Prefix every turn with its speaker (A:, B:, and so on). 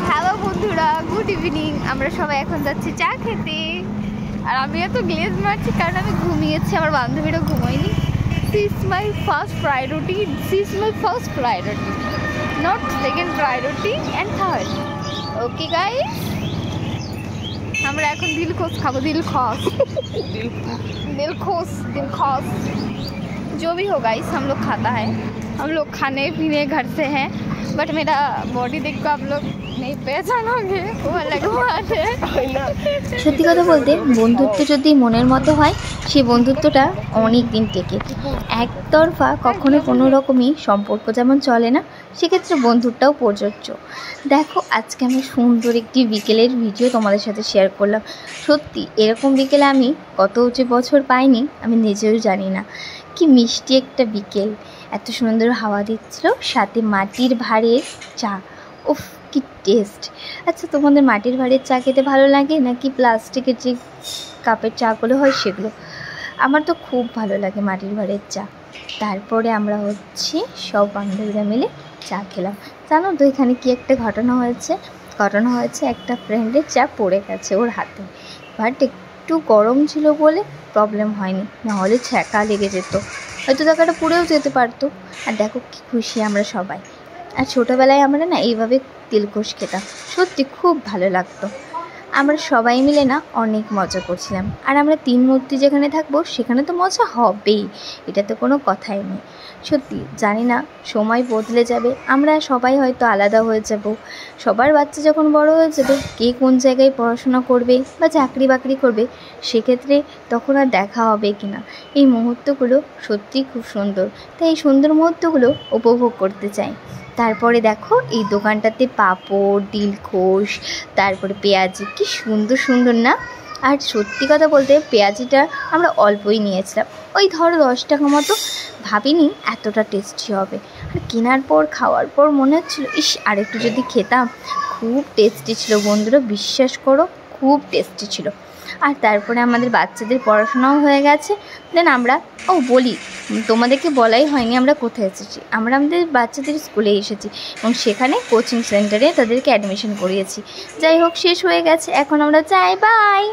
A: Hello বন্ধুরা, good evening. আমরা সবাই এখন যাচ্ছি চা খেতে। আর আমি এত গ্লেজ মারছি কারণ আমি ঘুমিয়েছি, আমার বান্ধবীরা ঘুমোয়নি। She is my first priority, she is my first priority, not second priority and third. Okay guys, আমরা এখন দিলখোশ খাবো। दिलखोश जो भी हो गाइस, हम लोग खाता है। हम लोग खाने पीने घर से हैं, बट मेरा बॉडी देख को आप लोग नहीं पहचानोगे, वो अलग बात है।
B: সত্যি কথা বলতে বন্ধুত্ব যদি মনের মতো হয়, সেই বন্ধুত্বটা অনেক দিন টেকে। একতরফা কখনো কোনো রকমই সম্পর্ক যেমন চলে না, সেক্ষেত্রে বন্ধুত্বটাও প্রযোজ্য। দেখো, আজকে আমি সুন্দর একটি বিকেলের ভিডিও তোমাদের সাথে শেয়ার করলাম। সত্যি এরকম বিকেলে আমি কত যে বছর পাইনি, আমি নিজেও জানি না। কি মিষ্টি একটা বিকেল, এত সুন্দর হাওয়া দিচ্ছিল, সাথে মাটির ভাঁড়ের চা। উফ, কি টেস্ট! আচ্ছা, তোমাদের মাটির ভাঁড়ের চা খেতে ভালো লাগে নাকি প্লাস্টিকের যে কাপের চাগুলো হয় সেগুলো? আমার তো খুব ভালো লাগে মাটির ভাঁড়ের চা। তারপরে আমরা সব বান্ধবীরা মিলে চা খেলাম। জানো তো এখানে কি একটা ঘটনা হয়েছে, একটা ফ্রেন্ডের চা পড়ে গেছে ওর হাতে, বাট একটু গরম ছিল বলে প্রবলেম হয়নি, নাহলে ছ্যাঁকা লেগে যেত, হয়তো টাকাটা পুড়েও যেতে পারতো। আর দেখো কি খুশি আমরা সবাই। আর ছোটোবেলায় আমরা না এইভাবে দিলখোশ খেতাম, সত্যি খুব ভালো লাগতো। আমরা সবাই মিলে না অনেক মজা করছিলাম। আর আমরা 3 মূর্তি যেখানে থাকবো সেখানে তো মজা হবেই, এটা তো কোনো কথাই নেই। সত্যি জানি না, সময় বদলে যাবে, আমরা সবাই হয়তো আলাদা হয়ে যাব। সবার বাচ্চা যখন বড় হয়ে যাবে, কে কোন জায়গায় পড়াশোনা করবে বা চাকরি বাকরি করবে, সেক্ষেত্রে তখন আর দেখা হবে কি না। এই মুহূর্তগুলো সত্যিই খুব সুন্দর, তাই এই সুন্দর মুহূর্তগুলো উপভোগ করতে চাই। তারপরে দেখো এই দোকানটাতে পাঁপড়, দিলখোশ, তারপরে পেঁয়াজি, কি সুন্দর সুন্দর না। আর সত্যি কথা বলতে পেঁয়াজিটা আমরা অল্পই নিয়েছিলাম, ওই ধরো 10 টাকা মতো। ভাবিনি এতটা টেস্টি হবে। আর কেনার পর খাওয়ার পর মনে হচ্ছিলো, ইস আরেকটু যদি খেতাম। খুব টেস্টি ছিল বন্ধুরা, বিশ্বাস করো, খুব টেস্টি ছিল। আর তারপরে আমাদের বাচ্চাদের পড়াশোনাও হয়ে গেছে। দেন আমরা বলি, তোমাদেরকে বলাই হয়নি আমরা কোথায় এসেছি। আমরা আমাদের বাচ্চাদের স্কুলে এসেছি এবং সেখানে কোচিং সেন্টারে তাদেরকে অ্যাডমিশন করিয়েছি। যাই হোক, শেষ হয়ে গেছে, এখন আমরা যাই, বাই।